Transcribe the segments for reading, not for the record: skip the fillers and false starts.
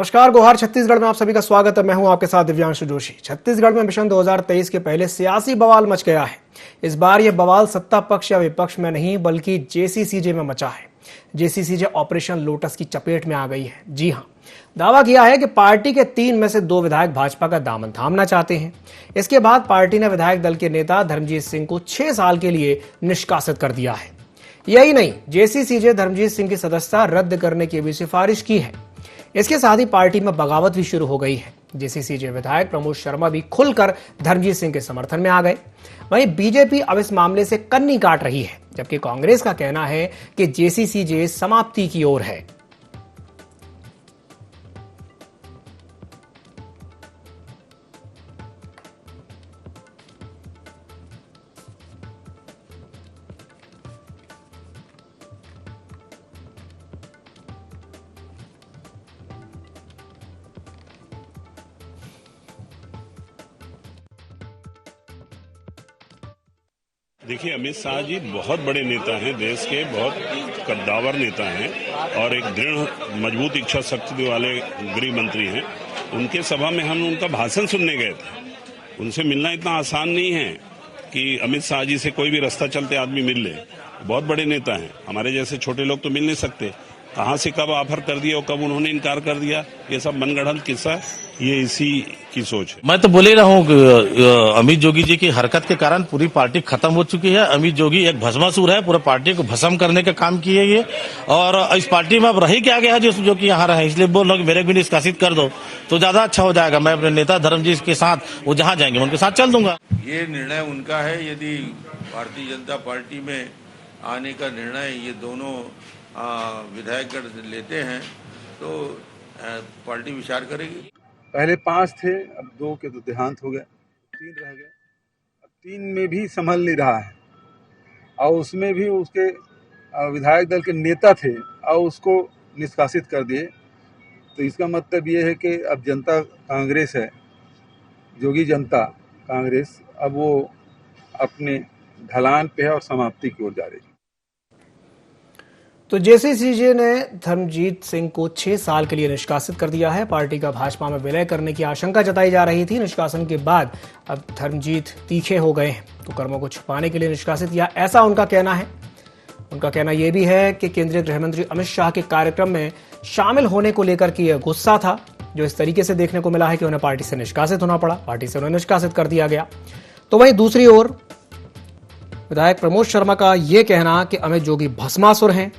नमस्कार, गोहार छत्तीसगढ़ में आप सभी का स्वागत है। मैं हूं आपके साथ दिव्यांशु जोशी। छत्तीसगढ़ में मिशन 2023 के पहले सियासी बवाल मच गया है। इस बार यह बवाल सत्ता पक्ष या विपक्ष में नहीं बल्कि जेसीसीजे में मचा है। जेसीसीजे ऑपरेशन लोटस की चपेट में आ गई है। जी हां, दावा किया है कि पार्टी के 3 में से 2 विधायक भाजपा का दामन थामना चाहते हैं। इसके बाद पार्टी ने विधायक दल के नेता धर्मजीत सिंह को 6 साल के लिए निष्कासित कर दिया है। यही नहीं, जेसीसीजे धर्मजीत सिंह की सदस्यता रद्द करने की भी सिफारिश की है। इसके साथ ही पार्टी में बगावत भी शुरू हो गई है। जेसीसीजे विधायक प्रमोद शर्मा भी खुलकर धर्मजीत सिंह के समर्थन में आ गए। वहीं बीजेपी अब इस मामले से कन्नी काट रही है, जबकि कांग्रेस का कहना है कि जेसीसीजे समाप्ति की ओर है। देखिए, अमित शाह जी बहुत बड़े नेता हैं, देश के बहुत कद्दावर नेता हैं और एक दृढ़ मजबूत इच्छा शक्ति वाले गृह मंत्री हैं। उनके सभा में हम उनका भाषण सुनने गए थे। उनसे मिलना इतना आसान नहीं है कि अमित शाह जी से कोई भी रास्ता चलते आदमी मिल ले। बहुत बड़े नेता हैं, हमारे जैसे छोटे लोग तो मिल नहीं सकते। कहाँ से कब ऑफर कर दिया और कब उन्होंने इनकार कर दिया, ये सब मनगढ़ंत किस्सा, ये इसी की सोच है। मैं तो बोले रहा हूँ, अमित जोगी जी की हरकत के कारण पूरी पार्टी खत्म हो चुकी है। अमित जोगी एक भस्मासुर है, पूरा पार्टी को भस्म करने का काम किए ये। और इस पार्टी में अब रही क्या गया जो कि यहाँ रहे, इसलिए बोल रहा हूँ कि मेरे भी निष्कासित कर दो तो ज्यादा अच्छा हो जाएगा। मैं अपने नेता धर्मजीत के साथ, वो जहाँ जाएंगे उनके साथ चल दूंगा। ये निर्णय उनका है। यदि भारतीय जनता पार्टी में आने का निर्णय ये दोनों विधायकगण लेते हैं तो पार्टी विचार करेगी। पहले 5 थे, अब 2 के तो देहांत हो गया, 3 रह गए। अब 3 में भी संभल नहीं रहा है और उसमें भी उसके विधायक दल के नेता थे और उसको निष्कासित कर दिए। तो इसका मतलब ये है कि अब जनता कांग्रेस है, जोगी जनता कांग्रेस, अब वो अपने ढलान पे है और समाप्ति की ओर जा रही है। तो जेसीसीजे ने धर्मजीत सिंह को 6 साल के लिए निष्कासित कर दिया है। पार्टी का भाजपा में विलय करने की आशंका जताई जा रही थी। निष्कासन के बाद अब धर्मजीत तीखे हो गए हैं, तो कर्मों को छुपाने के लिए निष्कासित किया, ऐसा उनका कहना है। उनका कहना यह भी है कि केंद्रीय गृह मंत्री अमित शाह के कार्यक्रम में शामिल होने को लेकर के यह गुस्सा था, जो इस तरीके से देखने को मिला है कि उन्हें पार्टी से निष्कासित होना पड़ा, पार्टी से उन्हें निष्कासित कर दिया गया। तो वहीं दूसरी ओर विधायक प्रमोद शर्मा का यह कहना कि अमित जोगी भस्मासुर हैं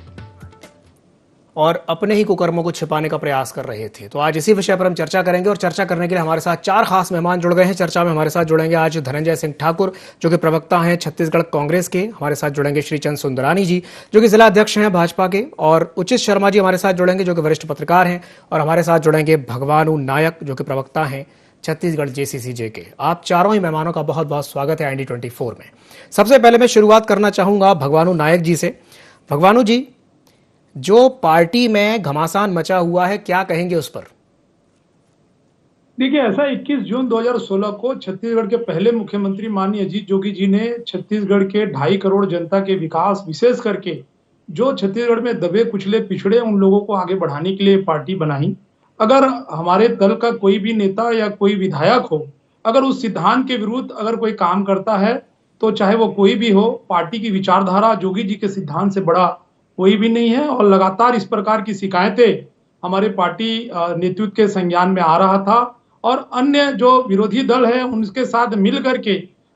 और अपने ही कुकर्मों को छिपाने का प्रयास कर रहे थे। तो आज इसी विषय पर हम चर्चा करेंगे और चर्चा करने के लिए हमारे साथ 4 खास मेहमान जुड़ गए हैं। चर्चा में हमारे साथ जुड़ेंगे आज धनंजय सिंह ठाकुर, जो कि प्रवक्ता हैं छत्तीसगढ़ कांग्रेस के। हमारे साथ जुड़ेंगे श्रीचंद सुंदरानी जी, जो कि जिला अध्यक्ष हैं भाजपा के, और उचित शर्मा जी हमारे साथ जुड़ेंगे, जो कि वरिष्ठ पत्रकार हैं, और हमारे साथ जुड़ेंगे भगवानू नायक, जो कि प्रवक्ता हैं छत्तीसगढ़ जेसीसीजे के। आप चारों ही मेहमानों का बहुत बहुत स्वागत है IND24 में। सबसे पहले मैं शुरुआत करना चाहूंगा भगवानू नायक जी से। भगवानू जी, जो पार्टी में घमासान मचा हुआ है, क्या कहेंगे उस पर? देखिए, ऐसा 21 जून 2016 को छत्तीसगढ़ के पहले मुख्यमंत्री माननीय अजीत जोगी जी ने छत्तीसगढ़ के 2.5 करोड़ जनता के विकास, विशेष करके जो छत्तीसगढ़ में दबे कुचले पिछड़े उन लोगों को आगे बढ़ाने के लिए पार्टी बनाई। अगर हमारे दल का कोई भी नेता या कोई विधायक हो, अगर उस सिद्धांत के विरुद्ध अगर कोई काम करता है, तो चाहे वो कोई भी हो, पार्टी की विचारधारा जोगी जी के सिद्धांत से बड़ा कोई भी नहीं है। और लगातार इस प्रकार की शिकायतें हमारे पार्टी नेतृत्व के संज्ञान में आ रहा था और अन्य जो विरोधी दल है उनके साथ मिल करके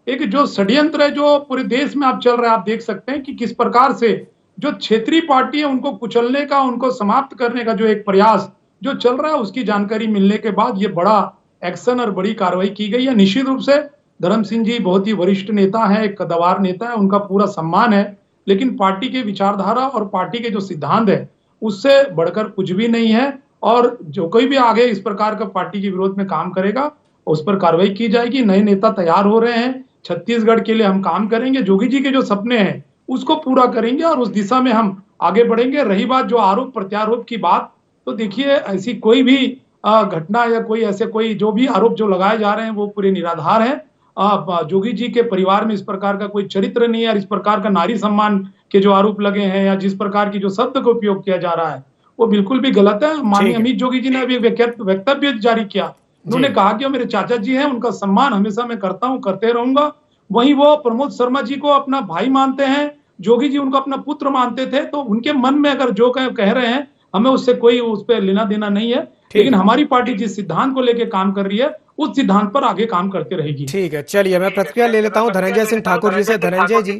एक जो षड्यंत्र है जो पूरे देश में आप चल रहा है, आप देख सकते हैं कि किस प्रकार से जो क्षेत्रीय पार्टी है उनको कुचलने का, उनको समाप्त करने का जो एक प्रयास जो चल रहा है, उसकी जानकारी मिलने के बाद ये बड़ा एक्शन और बड़ी कार्रवाई की गई है। निश्चित रूप से धर्म सिंह जी बहुत ही वरिष्ठ नेता है, एक कद्दावर नेता है, उनका पूरा सम्मान है, लेकिन पार्टी के विचारधारा और पार्टी के जो सिद्धांत है उससे बढ़कर कुछ भी नहीं है। और जो कोई भी आगे इस प्रकार का पार्टी के विरोध में काम करेगा उस पर कार्रवाई की जाएगी। नए नेता तैयार हो रहे हैं, छत्तीसगढ़ के लिए हम काम करेंगे, जोगी जी के जो सपने हैं उसको पूरा करेंगे और उस दिशा में हम आगे बढ़ेंगे। रही बात जो आरोप प्रत्यारोप की बात, तो देखिए ऐसी कोई भी घटना या कोई ऐसे कोई जो भी आरोप जो लगाए जा रहे हैं वो पूरे निराधार हैं। जोगी जी के परिवार में इस प्रकार का कोई चरित्र नहीं है और इस प्रकार का नारी सम्मान के जो आरोप लगे हैं या जिस प्रकार की जो शब्द का उपयोग किया जा रहा है वो बिल्कुल भी गलत है। माननीय ठीक है। अमित जोगी जी ने अभी एक वक्तव्य जारी किया, उन्होंने कहा कि वो मेरे चाचा जी हैं, उनका सम्मान हमेशा मैं करता हूं, करते रहूंगा। वहीं वो प्रमोद शर्मा जी को अपना भाई मानते हैं, जोगी जी उनको अपना पुत्र मानते थे, तो उनके मन में अगर जो कह रहे हैं, हमें उससे कोई उस पर लेना देना नहीं है। लेकिन है। हमारी पार्टी जिस सिद्धांत को लेकर काम कर रही है, उस सिद्धांत पर आगे काम करते रहेगी। ठीक है, चलिए मैं प्रतिक्रिया ले लेता हूं धनंजय सिंह ठाकुर जी से। धनंजय जी,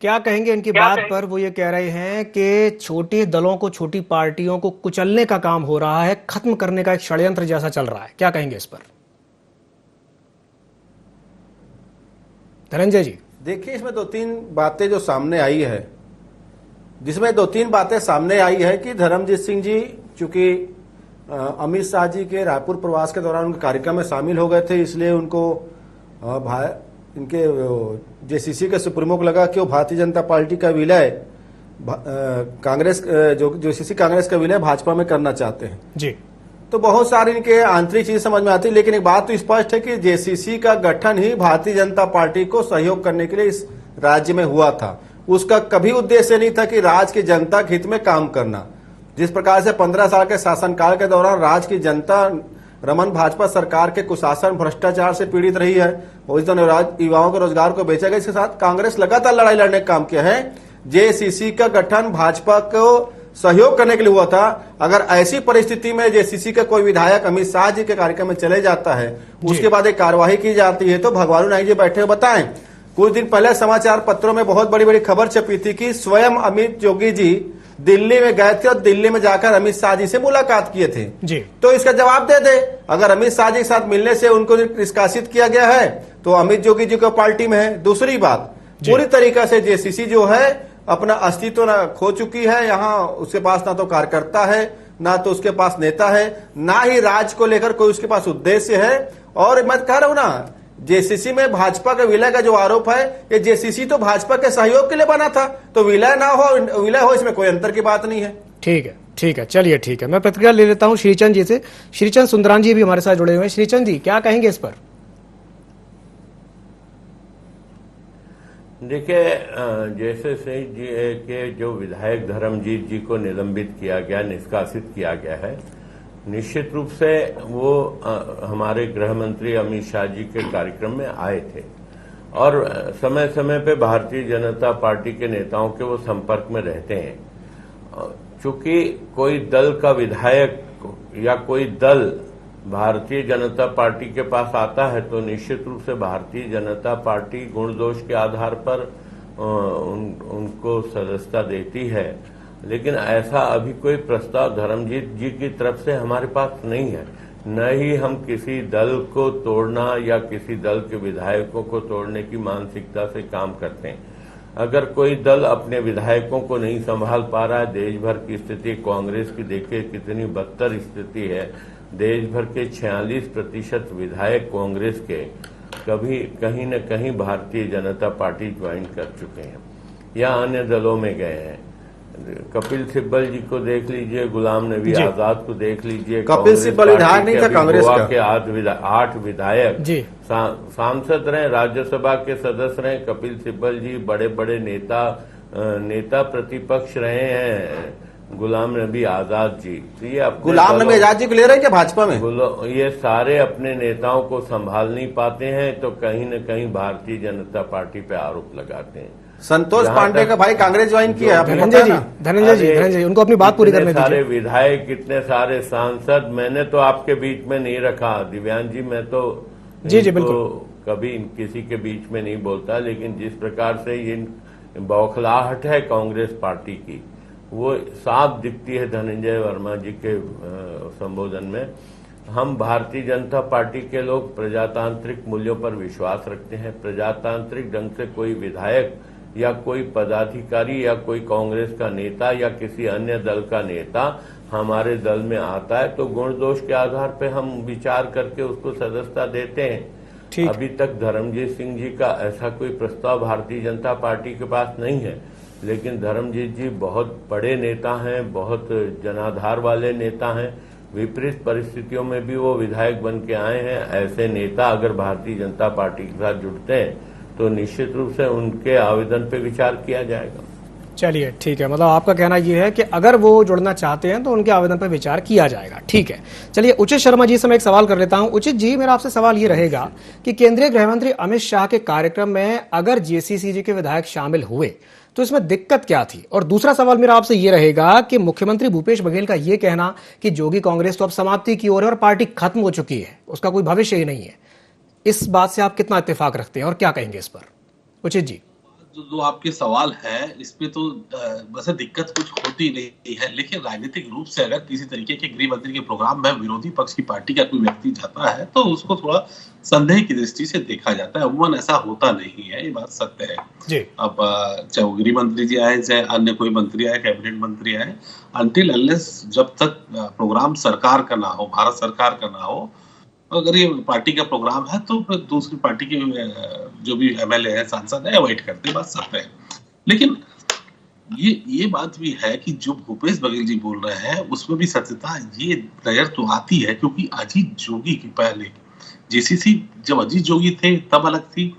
क्या कहेंगे इनकी बात पर? वो ये कह रहे हैं कि छोटे दलों को, छोटी पार्टियों को कुचलने का काम हो रहा है, खत्म करने का एक षड्यंत्र जैसा चल रहा है। क्या कहेंगे इस पर धनंजय जी? देखिए, इसमें दो तीन बातें जो सामने आई है, जिसमें दो तीन बातें सामने आई है कि धर्मजीत सिंह जी चूंकि अमित शाह जी के रायपुर प्रवास के दौरान उनके कार्यक्रम में शामिल हो गए थे, इसलिए उनको इनके जेसीसी के सुप्रीमो को लगा कि वो भारतीय जनता पार्टी का विलय कांग्रेस जो जेसीसी कांग्रेस का विलय भाजपा में करना चाहते हैं जी। तो बहुत सारी इनके आंतरिक चीज समझ में आती है। लेकिन एक बात तो स्पष्ट है कि जेसीसी का गठन ही भारतीय जनता पार्टी को सहयोग करने के लिए इस राज्य में हुआ था। उसका कभी उद्देश्य नहीं था कि राज्य की जनता के हित में काम करना। जिस प्रकार से 15 साल के शासनकाल के दौरान राज्य की जनता रमन भाजपा सरकार के कुशासन भ्रष्टाचार से पीड़ित रही है और इस दौरान युवाओं के रोजगार को बेचा गया। इसके साथ कांग्रेस लगातार लड़ाई लड़ने का काम किया है। जेसीसी का गठन भाजपा को सहयोग करने के लिए हुआ था। अगर ऐसी परिस्थिति में जेसीसी का कोई विधायक अमित शाह जी के कार्यक्रम में चले जाता है, उसके बाद एक कार्यवाही की जाती है, तो भगवान नायक जी बैठे बताएं। कुछ दिन पहले समाचार पत्रों में बहुत बड़ी बड़ी खबर छपी थी कि स्वयं अमित जोगी जी दिल्ली में गए थे और दिल्ली में जाकर अमित शाह जी से मुलाकात किए थे जी। तो इसका जवाब दे दे। अगर अमित शाह जी के साथ मिलने से उनको निष्कासित किया गया है तो अमित जोगी जी को पार्टी में है। दूसरी बात, पूरी तरीका से जेसीसी जो है अपना अस्तित्व ना खो चुकी है। यहाँ उसके पास ना तो कार्यकर्ता है, ना तो उसके पास नेता है, ना ही राज्य को लेकर कोई उसके पास उद्देश्य है। और मैं कह रहा हूं ना, जेसीसी में भाजपा का विलय का जो आरोप है, ये जेसीसी तो भाजपा के सहयोग के लिए बना था, तो विलय ना हो विलय हो, इसमें कोई अंतर की बात नहीं है। ठीक है, चलिए ठीक है। मैं प्रतिक्रिया ले लेता हूं श्रीचंद जी से। श्रीचंद सुंदरान जी भी हमारे साथ जुड़े हुए हैं। श्रीचंद जी, क्या कहेंगे इस पर? देखिए, जैसे सिंह जी के जो विधायक धर्मजीत जी को निलंबित किया गया, निष्कासित किया गया है, निश्चित रूप से वो हमारे गृह मंत्री अमित शाह जी के कार्यक्रम में आए थे और समय समय पे भारतीय जनता पार्टी के नेताओं के वो संपर्क में रहते हैं। चूंकि कोई दल का विधायक या कोई दल भारतीय जनता पार्टी के पास आता है तो निश्चित रूप से भारतीय जनता पार्टी गुण दोष के आधार पर उनको सदस्यता देती है। लेकिन ऐसा अभी कोई प्रस्ताव धर्मजीत जी की तरफ से हमारे पास नहीं है। न ही हम किसी दल को तोड़ना या किसी दल के विधायकों को तोड़ने की मानसिकता से काम करते हैं। अगर कोई दल अपने विधायकों को नहीं संभाल पा रहा है, देश भर की स्थिति कांग्रेस की देखिए कितनी बदतर स्थिति है। देश भर के 46% विधायक कांग्रेस के कभी कहीं न कहीं भारतीय जनता पार्टी ज्वाइन कर चुके हैं या अन्य दलों में गए हैं। कपिल सिब्बल जी को देख लीजिए, गुलाम नबी आजाद को देख लीजिए। कपिल सिब्बल विधायक नहीं था कांग्रेस का। के 8 विधायक सांसद रहे, राज्यसभा के सदस्य रहे। कपिल सिब्बल जी बड़े बड़े नेता प्रतिपक्ष रहे हैं। गुलाम नबी आजाद जी, तो ये गुलाम नबी आजाद जी को ले रहे हैं क्या भाजपा में? ये सारे अपने नेताओं को संभाल नहीं पाते हैं तो कहीं न कहीं भारतीय जनता पार्टी पे आरोप लगाते हैं। संतोष पांडे का भाई कांग्रेस ज्वाइन किया है। धनंजय जी उनको अपनी बात पूरी करने दीजिए। सारे विधायक, कितने सारे सांसद, मैंने तो आपके बीच में नहीं रखा दिव्यांग जी, मैं तो जी बिल्कुल कभी किसी के बीच में नहीं बोलता। लेकिन जिस प्रकार से ये बौखलाहट है कांग्रेस पार्टी की, वो साफ दिखती है धनंजय वर्मा जी के संबोधन में। हम भारतीय जनता पार्टी के लोग प्रजातांत्रिक मूल्यों पर विश्वास रखते हैं। प्रजातांत्रिक ढंग से कोई विधायक या कोई पदाधिकारी या कोई कांग्रेस का नेता या किसी अन्य दल का नेता हमारे दल में आता है तो गुण दोष के आधार पर हम विचार करके उसको सदस्यता देते हैं। अभी तक धर्मजीत सिंह जी का ऐसा कोई प्रस्ताव भारतीय जनता पार्टी के पास नहीं है। लेकिन धर्मजीत जी बहुत बड़े नेता हैं, बहुत जनाधार वाले नेता हैं। विपरीत परिस्थितियों में भी वो विधायक बन के आए हैं। ऐसे नेता अगर भारतीय जनता पार्टी के साथ जुड़ते हैं तो निश्चित रूप से उनके आवेदन पे विचार किया जाएगा। चलिए ठीक है, मतलब आपका कहना यह है कि अगर वो जुड़ना चाहते हैं तो उनके आवेदन पर विचार किया जाएगा। ठीक है, चलिए उचित शर्मा जी से मैं एक सवाल कर लेता हूं। उचित जी, मेरा आपसे सवाल ये रहेगा कि केंद्रीय गृह मंत्री अमित शाह के कार्यक्रम में अगर जेसीसी के विधायक शामिल हुए तो इसमें दिक्कत क्या थी? और दूसरा सवाल मेरा आपसे ये रहेगा कि मुख्यमंत्री भूपेश बघेल का ये कहना कि जोगी कांग्रेस तो अब समाप्ति की ओर है और पार्टी खत्म हो चुकी है, उसका कोई भविष्य ही नहीं है, इस बात से आप कितना इत्तेफाक रखते हैं और क्या कहेंगे इस पर? उचित जी। जो आपके सवाल है इस पे तो वैसे दिक्कत कुछ होती नहीं है, लेकिन राजनीतिक रूप से अगर किसी तरीके के गृह मंत्री के प्रोग्राम में विरोधी पक्ष की पार्टी का कोई व्यक्ति जाता है तो उसको थोड़ा संदेह की दृष्टि से देखा जाता है। अमूमन ऐसा होता नहीं है, ये बात सत्य है जी। अब चाहे वो गृह मंत्री जी आए, चाहे अन्य कोई मंत्री आए, कैबिनेट मंत्री आए, अनटिल अनलेस जब तक प्रोग्राम सरकार का ना हो, भारत सरकार का ना हो, अगर ये पार्टी का प्रोग्राम है तो फिर दूसरी पार्टी के जो भी एमएलए है, सांसद है, अवॉइड करते, बात सत्य है। लेकिन ये बात भी है कि जो भूपेश बघेल जी बोल रहे हैं उसमें भी सत्यता ये नजर तो आती है, क्योंकि अजीत जोगी के पहले जेसीसी जब अजीत जोगी थे तब अलग थी,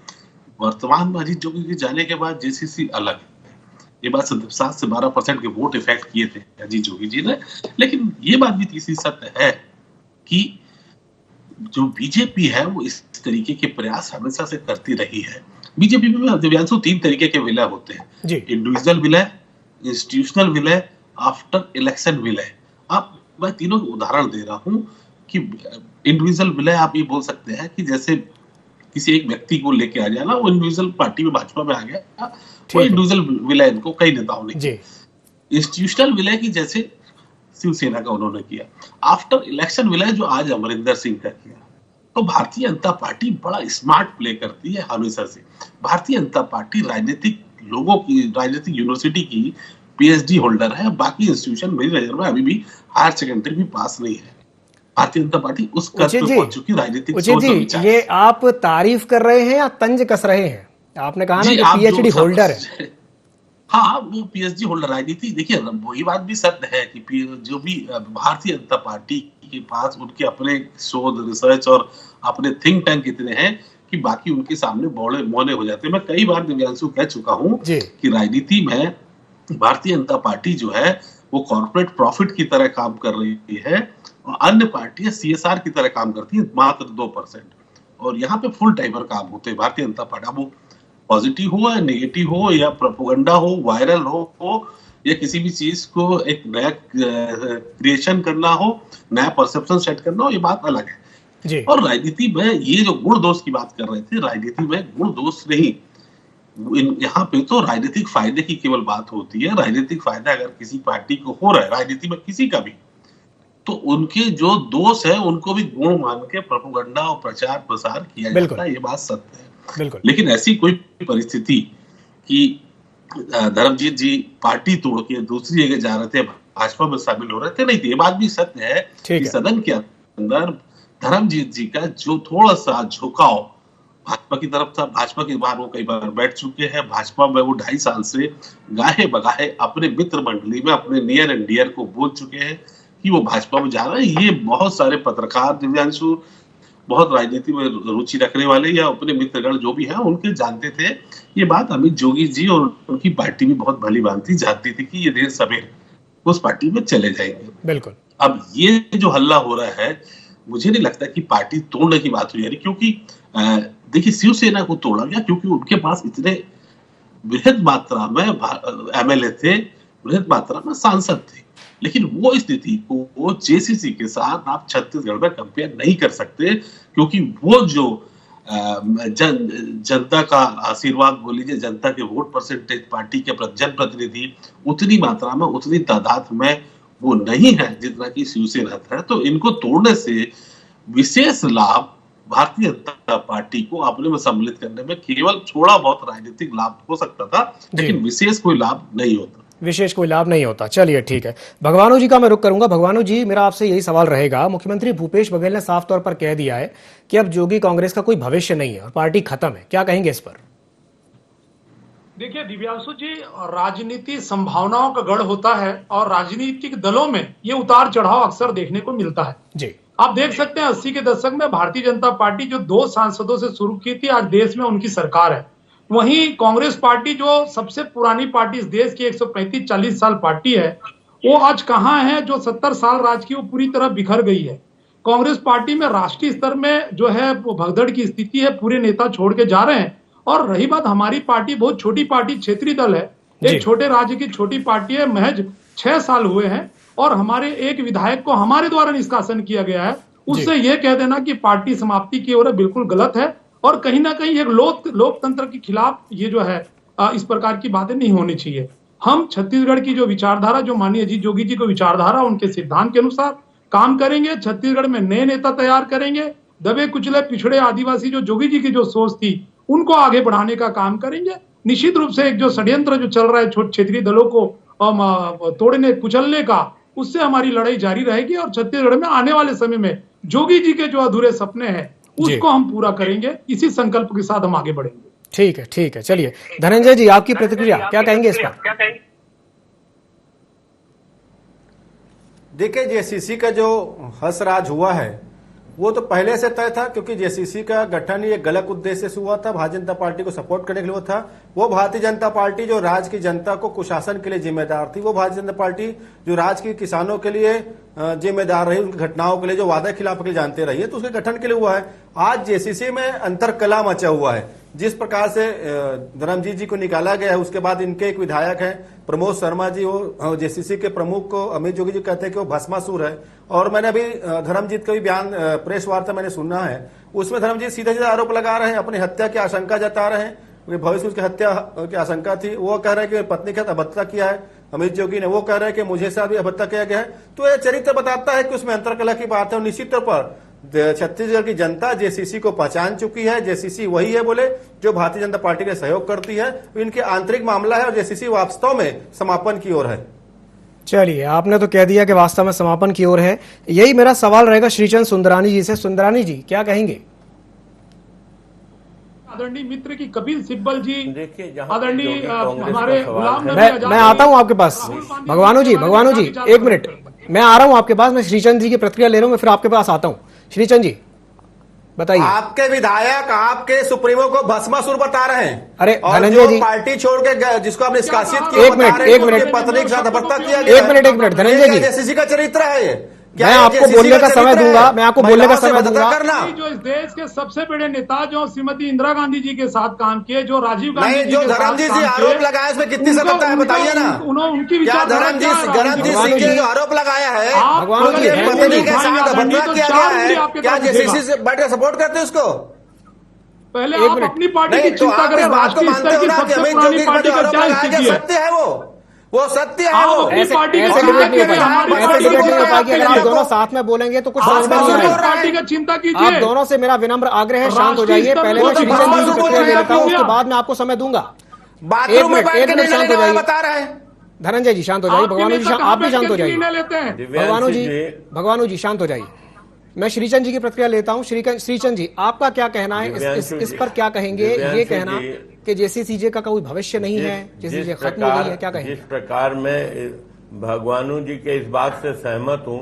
वर्तमान में अजीत जोगी के जाने के बाद जेसीसी अलग है। ये बात 7 से 12% के वोट इफेक्ट किए थे अजीत जोगी जी ने। लेकिन ये बात भी तीसरी सत्य है कि जो बीजेपी है वो इस तरीके के प्रयास हमेशा से करती रही है। बीजेपी में दिव्यांशु 3 तरीके के विलय होते हैं, इंडिविजुअल विलय, इंस्टीट्यूशनल विलय, आफ्टर इलेक्शन विलय। अब मैं तीनों उदाहरण दे रहा हूं कि इंडिविजुअल विलय आप ये बोल सकते हैं कि जैसे किसी एक व्यक्ति को लेके आ जाना, वो इंडिविजुअल पार्टी में भाजपा में आ गया, वो इंडिविजुअल विलय इनको कई नेताओं ने किया। इंस्टीट्यूशनल विलय की जैसे शिवसेना का उन्होंने किया। आफ्टर इलेक्शन विलय जो आज अमरिंदर सिंह का किया। तो भारतीय जनता पार्टी बड़ा स्मार्ट प्ले करती है हमेशा से। भारतीय जनता पार्टी राजनीतिक लोगों की, राजनीतिक यूनिवर्सिटी की पीएचडी होल्डर है। बाकी इंस्टीट्यूशन मेरी नजर में अभी भी हायर सेकेंडरी भी पास नहीं है। भारतीय जनता पार्टी उस कद पे पहुंच चुकी राजनीतिक सोच और विचार। ये आप तारीफ कर रहे हैं या तंज कस रहे हैं? आपने कहा ना कि पीएचडी होल्डर है। हाँ, वो पीएचडी होल्डर राजनीति, देखिए वही बात भी सत्य है कि जो भी भारतीय जनता पार्टी के पास उनके अपने शोध, रिसर्च और अपने थिंक टैंक इतने हैं कि बाकी उनके सामने बौड़े मौने हो जाते हैं। मैं कई बार दिव्यांशु कह चुका हूं कि राजनीति में भारतीय जनता पार्टी जो है वो कॉर्पोरेट प्रॉफिट की तरह काम कर रही है और अन्य पार्टियां सीएसआर की तरह काम करती है, मात्र 2%। और यहाँ पे फुल टाइमर काम होते हैं भारतीय जनता पार्टी। वो पॉजिटिव हो या नेगेटिव हो या प्रोपेगेंडा हो, वायरल हो या किसी भी चीज को एक नया क्रिएशन करना हो, नया परसेप्शन सेट करना हो, ये बात अलग है। और राजनीति में ये जो गुण दोष की बात कर रहे थे, राजनीति में गुण दोष नहीं, यहाँ पे तो राजनीतिक फायदे की केवल बात होती है। राजनीतिक फायदा अगर किसी पार्टी को हो रहा है, राजनीति में किसी का भी, तो उनके जो दोष है उनको भी गुण मान के प्रोपेगेंडा और प्रचार प्रसार किया जाता है। ये बात सत्य है। लेकिन ऐसी कोई परिस्थिति कि धर्मजीत जी पार्टी तोड़ के दूसरी जगह जा रहे थे, भाजपा में शामिल हो रहे थे, नहीं थे। ये बात भी सत्य है कि सदन के अंदर धर्मजीत जी का जो थोड़ा सा झुकाव भाजपा की तरफ था, भाजपा के बाहर वो कई बार बैठ चुके हैं। भाजपा में वो 2.5 साल से गाहे बगाहे अपने मित्र मंडली में अपने नियर एंड डियर को बोल चुके हैं कि वो भाजपा में जा रहे हैं। ये बहुत सारे पत्रकार, दिव्यांशु, बहुत राजनीति में रुचि रखने वाले या अपने मित्रगण जो भी हैं उनके जानते थे। ये बात अमित जोगी जी और उनकी पार्टी भी बहुत भली भांति जानती थी कि ये देर सवेर उस पार्टी में चले जाएंगे। बिल्कुल। अब ये जो हल्ला हो रहा है, मुझे नहीं लगता कि पार्टी तोड़ने की बात हुई, क्योंकि देखिए शिवसेना को तोड़ा गया क्योंकि उनके पास इतने बृहद मात्रा में एमएलए थे, बृहद मात्रा में सांसद थे। लेकिन वो स्थिति को जेसीसी के साथ आप छत्तीसगढ़ में कंपेयर नहीं कर सकते, क्योंकि वो जो जनता का आशीर्वाद बोल लीजिए, जनता के वोट परसेंटेज, पार्टी के जनप्रतिनिधि उतनी मात्रा में, उतनी तादाद में वो नहीं है जितना कि शिवसेना है। तो इनको तोड़ने से विशेष लाभ भारतीय जनता पार्टी को अपने में सम्मिलित करने में केवल थोड़ा बहुत राजनीतिक लाभ हो सकता था, लेकिन विशेष कोई लाभ नहीं होता। विशेष कोई लाभ नहीं होता। चलिए ठीक है, भगवानू जी का मैं रुख करूंगा। भगवानू जी, मेरा आपसे यही सवाल रहेगा। मुख्यमंत्री भूपेश बघेल ने साफ तौर पर कह दिया है कि अब जोगी कांग्रेस का कोई भविष्य नहीं है और पार्टी खत्म है, क्या कहेंगे इस पर? देखिए दिव्यांशु जी, राजनीति संभावनाओं का गढ़ होता है और राजनीतिक दलों में ये उतार चढ़ाव अक्सर देखने को मिलता है जी। आप देख सकते हैं 80 के दशक में भारतीय जनता पार्टी जो 2 सांसदों से शुरू की थी, आज देश में उनकी सरकार है। वहीं कांग्रेस पार्टी जो सबसे पुरानी पार्टी इस देश की 135-40 साल पार्टी है, वो आज कहाँ है? जो 70 साल राज की वो पूरी तरह बिखर गई है। कांग्रेस पार्टी में राष्ट्रीय स्तर में जो है वो भगदड़ की स्थिति है, पूरे नेता छोड़ के जा रहे हैं। और रही बात हमारी पार्टी, बहुत छोटी पार्टी, क्षेत्रीय दल है, एक छोटे राज्य की छोटी पार्टी है, महज 6 साल हुए हैं और हमारे एक विधायक को हमारे द्वारा निष्कासन किया गया है। उससे यह कह देना कि पार्टी समाप्ति की ओर है, बिल्कुल गलत है और कहीं ना कहीं एक लोकतंत्र के खिलाफ ये जो है इस प्रकार की बातें नहीं होनी चाहिए। हम छत्तीसगढ़ की जो विचारधारा, जो माननीय अजीत जोगी जी को विचारधारा, उनके सिद्धांत के अनुसार काम करेंगे। छत्तीसगढ़ में नए नेता तैयार करेंगे। दबे कुचले पिछड़े आदिवासी जो जोगी जी की जो सोच थी उनको आगे बढ़ाने का काम करेंगे। निश्चित रूप से एक जो षड्यंत्र जो चल रहा है छोटे क्षेत्रीय दलों को तोड़ने कुचलने का, उससे हमारी लड़ाई जारी रहेगी और छत्तीसगढ़ में आने वाले समय में जोगी जी के जो अधूरे सपने हैं उसको हम पूरा करेंगे। इसी संकल्प के साथ हम आगे बढ़ेंगे। ठीक है। चलिए धनंजय जी, आपकी प्रतिक्रिया क्या कहेंगे इस पर? देखिए, जेसीसी का जो हंसराज हुआ है वो तो पहले से तय था, क्योंकि जेसीसी का गठन ही एक गलत उद्देश्य से हुआ था, भारतीय जनता पार्टी को सपोर्ट करने के लिए था। वो भारतीय जनता पार्टी जो राज्य की जनता को कुशासन के लिए जिम्मेदार थी, वो भारतीय जनता पार्टी जो राज्य के किसानों के लिए जिम्मेदार रही, उनकी घटनाओं के लिए जो वादा खिलाफ के जानते रही है, तो उसके गठन के लिए हुआ है। आज जेसीसी में अंतरकला मचा हुआ है। जिस प्रकार से धर्मजीत जी को निकाला गया है, उसके बाद इनके एक विधायक हैं प्रमोद शर्मा जी, वो जेसीसी के प्रमुख को अमित जोगी जी कहते हैं कि वो भस्मासुर है। और मैंने अभी धर्मजीत का भी बयान प्रेस वार्ता मैंने सुना है, उसमें धर्मजीत सीधे सीधे आरोप लगा रहे हैं, अपनी हत्या की आशंका जता रहे हैं। भविष्य में उसकी हत्या की आशंका थी, वो कह रहे हैं कि पत्नी के साथ अभद्रता किया है। अमित जोगी ने वो कह रहे हैं कि मुझे साथ भी अभद्रता किया गया है। तो यह चरित्र बताता है कि उसमें अंतरकला की बात है। और निश्चित तौर पर छत्तीसगढ़ की जनता जेसीसी को पहचान चुकी है। जेसीसी वही है बोले जो भारतीय जनता पार्टी के सहयोग करती है। इनके आंतरिक मामला है और जेसीसी वास्तव में समापन की ओर है। चलिए, आपने तो कह दिया कि वास्तव में समापन की ओर है। यही मेरा सवाल रहेगा श्रीचंद सुंदरानी जी से। सुंदरानी जी, क्या कहेंगे? आदरणीय मित्र की कपिल सिब्बल जी, देखिए, आदरणीय हमारे गुलाम मैं आता हूं आपके पास। भगवानू जी, एक मिनट, मैं आ रहा हूं आपके पास। मैं श्रीचंद जी की प्रतिक्रिया ले रहा हूं, मैं फिर आपके पास आता हूं। श्रीचंद जी बताइए। आपके विधायक आपके सुप्रीमो को भस्मासुर बता रहे हैं। अरे और धनंजय जो जी, पार्टी छोड़ के जिसको आपने निष्कासित किया, एक मिनट, पत्नी के साथ अभद्रता किया गया। एक मिनट धनंजय जी, जेसीसी का चरित्र है ये। मैं आपको बोलने का समय दूंगा, मैं आपको बोलने का समय दूंगा। जो इस देश के सबसे बड़े नेता जो श्रीमती इंदिरा गांधी जी के साथ काम किए, जो राजीव गांधी जी जो धर्मजीत जी आरोप लगाया, इसमें कितनी सत्यता है बताइए ना। उनकी क्या धर्मजीत सिंह के जो आरोप लगाया है, पत्नी के साथ अभद्रता किया गया है, क्या जेसीसी से बैठ कर सपोर्ट करते हैं उसको? पहले आप अपनी पार्टी की चिंता करें। बात को मानते हो ना कि अमित जोगी पर जो आरोप लगाया गया सत्य है, वो सत्य है। वो ऐसे डिबेट नहीं हो पाएगी। अगर आप दोनों साथ में बोलेंगे तो कुछ समझ में नहीं आएगा। पार्टी का चिंता कीजिए। आप दोनों से मेरा विनम्र आग्रह है, शांत हो जाइए। पहले मैं श्रीचंद जी की प्रतिक्रिया ले लेता हूं, उसके बाद मैं आपको समय दूंगा। एक मिनट शांत हो जाइए। धनंजय जी शांत हो जाइए। भगवानू जी आप भी शांत हो जाइए। भगवानू जी शांत हो जाइए। मैं श्रीचंद जी की प्रतिक्रिया लेता हूं। श्रीचंद जी, आपका क्या कहना है इस पर? क्या कहेंगे? ये कहना कि जेसीसीजे का कोई भविष्य नहीं है, जेसीसीजे खत्म हो गई है, क्या कहेंगे? जिस प्रकार मैं भगवानू जी के इस बात से सहमत हूं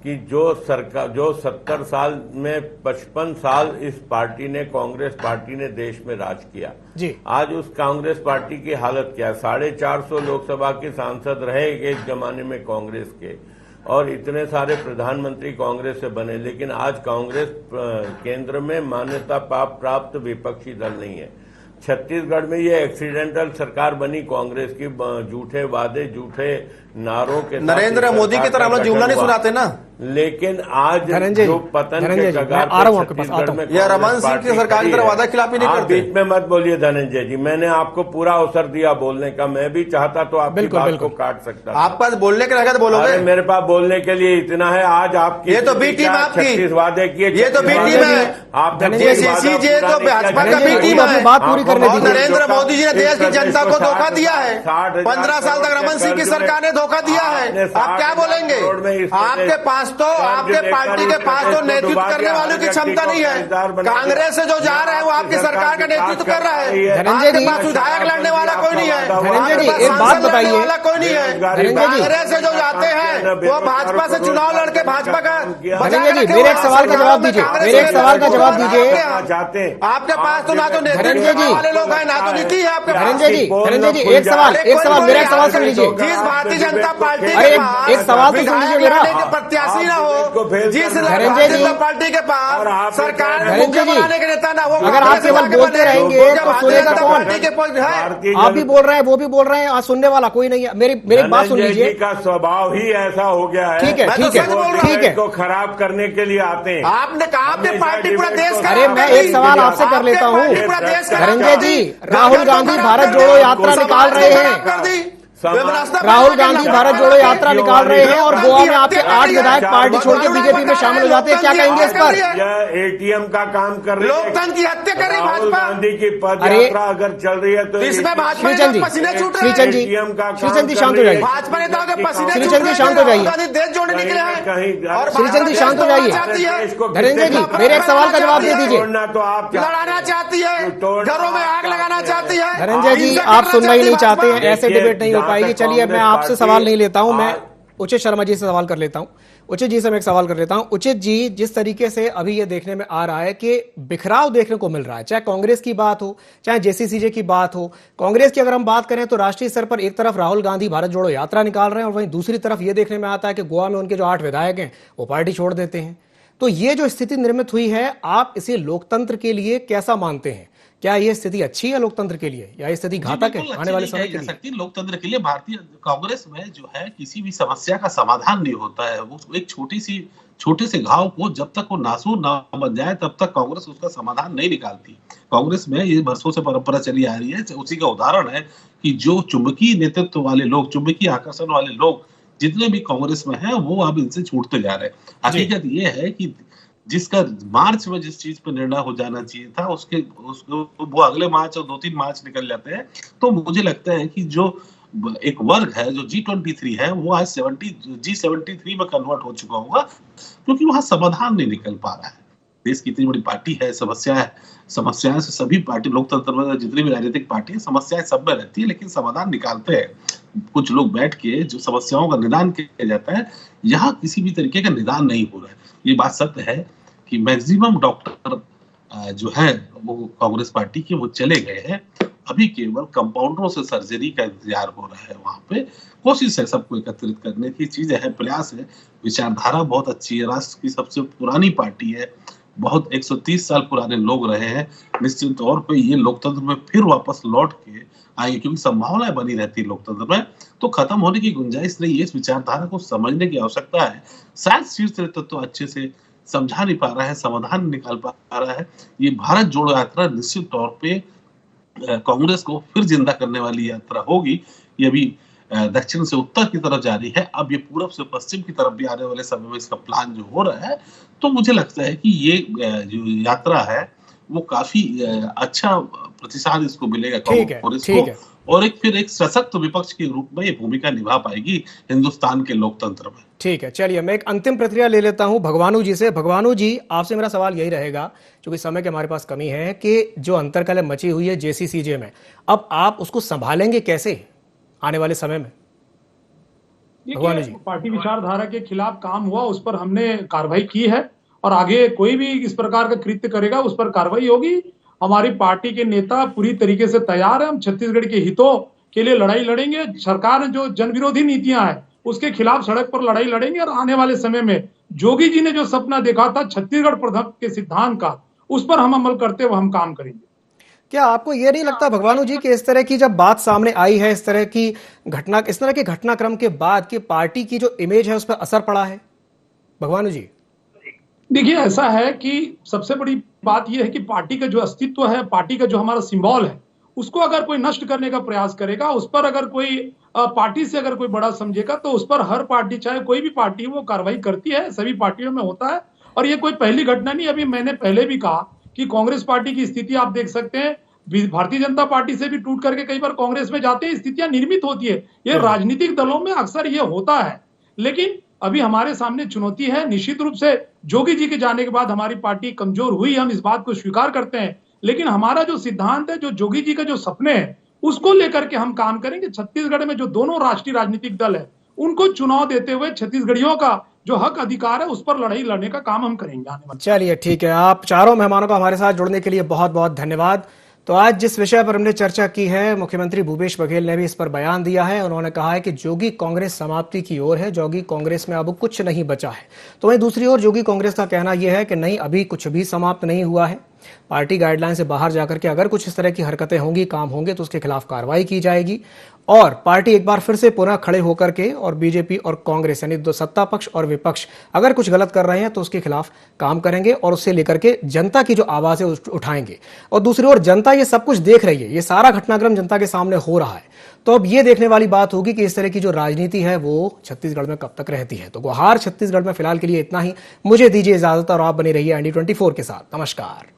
कि जो 70 साल में 55 साल इस पार्टी ने, कांग्रेस पार्टी ने देश में राज किया जी। आज उस कांग्रेस पार्टी की हालत क्या है? 450 लोकसभा के सांसद रहे एक जमाने में कांग्रेस के, और इतने सारे प्रधानमंत्री कांग्रेस से बने, लेकिन आज कांग्रेस केंद्र में मान्यता प्राप्त विपक्षी दल नहीं है। छत्तीसगढ़ में ये एक्सीडेंटल सरकार बनी कांग्रेस की, झूठे वादे, झूठे नारों के। नरेंद्र मोदी की तरह हम लोग जुमला नहीं सुनाते ना। लेकिन आज जो पतन के कगार छत्तीसगढ़ में, यह रमन सिंह की सरकार की तरह वादा खिलाफी नहीं करते। बीच में मत बोलिए धनंजय जी, मैंने आपको पूरा अवसर दिया बोलने का। मैं भी चाहता तो आपकी बात को काट सकता। आपके पास बोलने के रहेगा तो बोलोगे। मेरे पास बोलने के लिए इतना है। आज आपकी ये तो बी टीम आपकी, 36 वादे किए, ये तो बी टीम है। आप जेसीसीजे तो भाजपा का बी टीम है। बात पूरी करने दीजिए। नरेंद्र मोदी जी ने देश की जनता को धोखा दिया है। 15 साल तक रमन सिंह की सरकार ने धोखा दिया है। आप क्या बोलेंगे? आपके पास तो, आपके पार्टी के पास तो नेतृत्व करने वालों की क्षमता नहीं है। कांग्रेस से जो जा रहा है वो आपकी सरकार का नेतृत्व कर रहा है। आपके पास विधायक लड़ने वाला कोई नहीं है। धनंजय जी एक बात बताइए। कोई नहीं है। कांग्रेस से जो जाता चाहते हैं वो भाजपा से चुनाव लड़के भाजपा का धनंजय जी मेरे एक सवाल का जवाब दीजिए, मेरे एक सवाल का जवाब दीजिए। आपके पास तो ना तो धनंजय जी वाले लोग हैं ना तो नीति है आपके पास। धनंजय जी एक सवाल मेरा एक सवाल सुन लीजिए। जिस भारतीय जनता पार्टी अरे के पास एक सवाल तो सुन लीजिए मेरा। प्रत्याशी ना हो, जिस धनंजय भारतीय जी जनता पार्टी के पास सरकार धनंजय जी बनाने के नेता ना हो, अगर आप केवल बोलते रहेंगे तो सुनेगा कौन? आप भी बोल रहे हैं, वो भी बोल रहे हैं, आज सुनने वाला कोई नहीं है। मेरी बात सुन लीजिए। का स्वभाव ही ऐसा हो गया है। ठीक है ठीक है को खराब करने के लिए आते हैं। आपने कहा आपने पार्टी पूरा देश का। अरे मैं एक सवाल आपसे कर लेता हूँ धनंजय जी, राहुल गांधी भारत जोड़ो यात्रा निकाल रहे हैं, राहुल गांधी भारत जोड़ो यात्रा निकाल रहे हैं और गोवा में आपके 8 विधायक पार्टी छोड़ के बीजेपी में शामिल हो जाते हैं, क्या कहेंगे इस पर? यह एटीएम का काम कर रही है, लोकतंत्र की हत्या कर रही है राहुल भाजपा। गांधी की पद यात्रा अगर चल रही है तो इसमें भाजपा श्रीचंद जी, पसीने छूट रहे हैं। श्रीचंद जी, एटीएम का शांत हो जाइए। भाजपा नेताओं के पसीने श्रीचंद जी शांत हो जाइए। देश जोड़ने निकले हैं और श्रीचंद जी शांत हो जाइए। धनंजय जी मेरे एक सवाल का जवाब दे दीजिए। तो आप लड़ाना चाहती है, घरों में आग लगाना चाहती है। धनंजय जी आप सुनना ही नहीं चाहते हैं, ऐसे डिबेट नहीं हो पाएगी। चलिए मैं आपसे सवाल नहीं लेता हूं, मैं उचित शर्मा जी से सवाल कर लेता हूं। उचित जी से मैं एक सवाल कर लेता हूं। उचित जी, जिस तरीके से अभी ये देखने में आ रहा है कि बिखराव देखने को मिल रहा है, चाहे कांग्रेस की बात हो चाहे जेसीसीजे की बात हो। कांग्रेस की अगर हम बात करें तो राष्ट्रीय स्तर पर एक तरफ राहुल गांधी भारत जोड़ो यात्रा निकाल रहे हैं और वहीं दूसरी तरफ ये देखने में आता है कि गोवा में उनके जो 8 विधायक हैं वो पार्टी छोड़ देते हैं। तो ये जो स्थिति निर्मित हुई है, आप इसे लोकतंत्र के लिए कैसा मानते हैं? क्या ये स्थिति अच्छी है लोकतंत्र के लिए या ये स्थिति घातक है आने वाले समय के लिए? लोकतंत्र के लिए भारतीय कांग्रेस में जो है किसी भी समस्या का समाधान नहीं होता है। वो एक छोटे से घाव को जब तक वो नासूर ना बन जाए तब तक कांग्रेस उसका समाधान नहीं निकालती। कांग्रेस में ये बरसों से परंपरा चली आ रही है। उसी का उदाहरण है कि जो चुंबकीय नेतृत्व वाले लोग, चुंबकीय आकर्षण वाले लोग जितने भी कांग्रेस में हैं वो अब इनसे छूटते जा रहे हैं। हकीकत ये है कि जिसका मार्च में जिस चीज पर निर्णय हो जाना चाहिए था उसको वो अगले मार्च और 2-3 मार्च निकल जाते हैं। तो मुझे लगता है कि जो एक वर्ग है जो G23 है वो आज G73 में कन्वर्ट हो चुका होगा, क्योंकि वहां समाधान नहीं निकल पा रहा है। देश की इतनी बड़ी पार्टी है, समस्याएं से सभी पार्टी, लोकतंत्र में जितनी भी राजनीतिक पार्टी है समस्याएं सब में रहती है, लेकिन समाधान निकालते हैं कुछ लोग बैठ के। जो समस्याओं का निदान किया जाता है, यहाँ किसी भी तरीके का निदान नहीं हो रहा है। ये बात सत्य है कि मैक्सिमम डॉक्टर जो है वो कांग्रेस पार्टी के वो चले गए हैं। अभी केवल कंपाउंडरों से सर्जरी का इंतजार हो रहा है। वहां पे कोशिश है सबको एकत्रित करने की, चीजें है, प्रयास है, विचारधारा बहुत अच्छी है, राष्ट्र की सबसे पुरानी पार्टी है, बहुत 130 साल पुराने लोग रहे हैं। निश्चित तौर पे ये लोकतंत्र में फिर वापस लौट के आएंगे, क्योंकि संभावनाएं बनी रहती है लोकतंत्र में, तो खत्म होने की गुंजाइश नहीं है। इस विचारधारा को समझने की आवश्यकता है। शायद शीर्ष नेतृत्व तो अच्छे से समझा नहीं पा रहा है, समाधान निकाल पा रहा है। ये भारत जोड़ो यात्रा निश्चित तौर पे कांग्रेस को फिर जिंदा करने वाली यात्रा होगी। ये अभी दक्षिण से उत्तर की तरफ जा रही है, अब ये पूरब से पश्चिम की तरफ भी आने वाले समय में इसका प्लान जो हो रहा है, तो मुझे लगता है कि ये जो यात्रा है वो काफी अच्छा प्रतिसाद इसको मिलेगा कांग्रेस को, और एक सशक्त विपक्ष के रूप में ये भूमिका निभा पाएगी हिंदुस्तान के लोकतंत्र में। ठीक है, चलिए मैं एक अंतिम प्रतिक्रिया ले लेता हूं भगवानू जी से। भगवानू जी, आपसे मेरा सवाल यही रहेगा, क्योंकि समय की हमारे पास कमी है, कि जो अंतर्कलह मची हुई है जेसीसीजे में, अब आप उसको संभालेंगे कैसे आने वाले समय में? भगवानू जी, पार्टी विचारधारा के खिलाफ काम हुआ, उस पर हमने कार्रवाई की है और आगे कोई भी इस प्रकार का कृत्य करेगा उस पर कार्रवाई होगी। हमारी पार्टी के नेता पूरी तरीके से तैयार है। हम छत्तीसगढ़ के हितों के लिए लड़ाई लड़ेंगे। सरकार ने जो जन विरोधी नीतियां हैं उसके खिलाफ सड़क पर लड़ाई लड़ेंगे, और आने वाले समय में जोगी जी ने जो सपना देखा था छत्तीसगढ़ प्रथम के सिद्धांत का, उस पर हम अमल करते हुए हम काम करेंगे। क्या आपको यह नहीं लगता भगवानू जी कि इस तरह की जब बात सामने आई है, इस तरह के घटनाक्रम के बाद कि पार्टी की जो इमेज है उस पर असर पड़ा है? भगवानू जी, देखिए, ऐसा है कि सबसे बड़ी बात यह है कि पार्टी का जो अस्तित्व है, पार्टी का जो हमारा सिंबल है, उसको अगर कोई नष्ट करने का प्रयास करेगा, उस पर अगर कोई पार्टी से अगर कोई बड़ा समझेगा, तो उस पर हर पार्टी, चाहे कोई भी पार्टी, वो कार्रवाई करती है। सभी पार्टियों में होता है और ये कोई पहली घटना नहीं। अभी मैंने पहले भी कहा कि कांग्रेस पार्टी की स्थिति आप देख सकते हैं, भारतीय जनता पार्टी से भी टूट करके कई बार कांग्रेस में जाते हैं, स्थितियां निर्मित होती है। ये राजनीतिक दलों में अक्सर ये होता है, लेकिन अभी हमारे सामने चुनौती है। निश्चित रूप से जोगी जी के जाने के बाद हमारी पार्टी कमजोर हुई, हम इस बात को स्वीकार करते हैं, लेकिन हमारा जो सिद्धांत है, जो जोगी जी का जो सपने हैं, उसको लेकर के हम काम करेंगे। छत्तीसगढ़ में जो दोनों राष्ट्रीय राजनीतिक दल है उनको चुनाव देते हुए छत्तीसगढ़ियों का जो हक अधिकार है उस पर लड़ाई लड़ने का काम हम करेंगे आने वाले। चलिए ठीक है, आप चारों मेहमानों का हमारे साथ जुड़ने के लिए बहुत बहुत धन्यवाद। तो आज जिस विषय पर हमने चर्चा की है, मुख्यमंत्री भूपेश बघेल ने भी इस पर बयान दिया है। उन्होंने कहा है कि जोगी कांग्रेस समाप्ति की ओर है, जोगी कांग्रेस में अब कुछ नहीं बचा है। तो वहीं दूसरी ओर जोगी कांग्रेस का कहना यह है कि नहीं, अभी कुछ भी समाप्त नहीं हुआ है। पार्टी गाइडलाइन से बाहर जाकर के अगर कुछ इस तरह की हरकतें होंगी, काम होंगे तो उसके खिलाफ कार्रवाई की जाएगी और पार्टी एक बार फिर से पुनः खड़े होकर के और बीजेपी और कांग्रेस यानी दो सत्ता पक्ष और विपक्ष अगर कुछ गलत कर रहे हैं तो उसके खिलाफ काम करेंगे और उससे लेकर के जनता की जो आवाज है उठाएंगे। और दूसरी ओर जनता ये सब कुछ देख रही है, ये सारा घटनाक्रम जनता के सामने हो रहा है। तो अब ये देखने वाली बात होगी कि इस तरह की जो राजनीति है वो छत्तीसगढ़ में कब तक रहती है। तो गुहार छत्तीसगढ़ में फिलहाल के लिए इतना ही। मुझे दीजिए इजाजत और आप बने रहिए ND24 के साथ। नमस्कार।